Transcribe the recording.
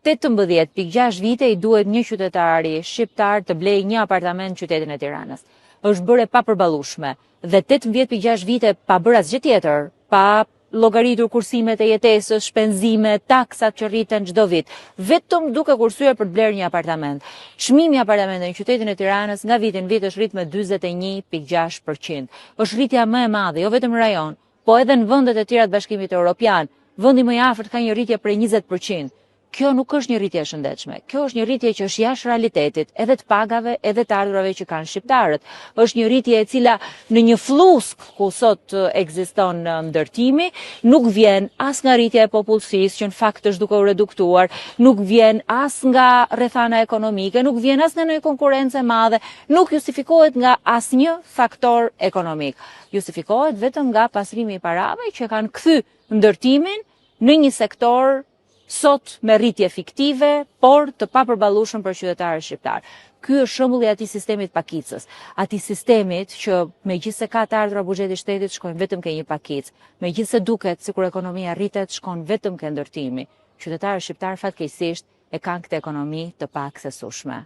18.6 vite i duhet një qytetari shqiptar të blej një apartament në qytetin e Tiranës. Është bërë e papërballueshme dhe 18.6 vite pa bërë asgjë tjetër, pa llogaritur kursimet e jetesës, shpenzimet, taksat që rriten çdo vit, vetëm duke kursyer për të blerë një apartament. Çmimi i apartamenteve në qytetin e Tiranës nga viti në vit është rrit me 41.6%. Është rritja më e madhe, jo vetëm në rajon, po edhe në vendet e tjera të Bashkimit Evropian. Vendi më i afërt ka një rritje prej 20%. Kjo nuk është një rritje e shëndetshme. Kjo është një rritje që është jashtë realitetit, edhe të pagave, edhe të ardhurave që kanë shqiptarët. Është një rritje e cila në një flusk ku sot ekziston ndërtimi, nuk vjen as nga rritja e popullsisë, që në fakt është duke u reduktuar, nuk vjen as nga rrethana ekonomike, nuk vjen as nga një konkurrencë e madhe, nuk justifikohet nga asnjë faktor ekonomik. Justifikohet vetëm nga pastrimi i parave që kanë kthy ndërtimin në një sektor sot me rritje fiktive, por të papërballueshëm për qytetarët shqiptar. Ky është shembulli i atij sistemit pakicës, atij sistemit që megjithse ka të ardhura buxheti i shtetit shkojnë vetëm ke një pakicë, megjithse duket sikur ekonomia rritet, shkon vetëm ke ndërtimi. Qytetarët shqiptar fatkeqësisht e kanë këtë ekonomi të paksesueshme.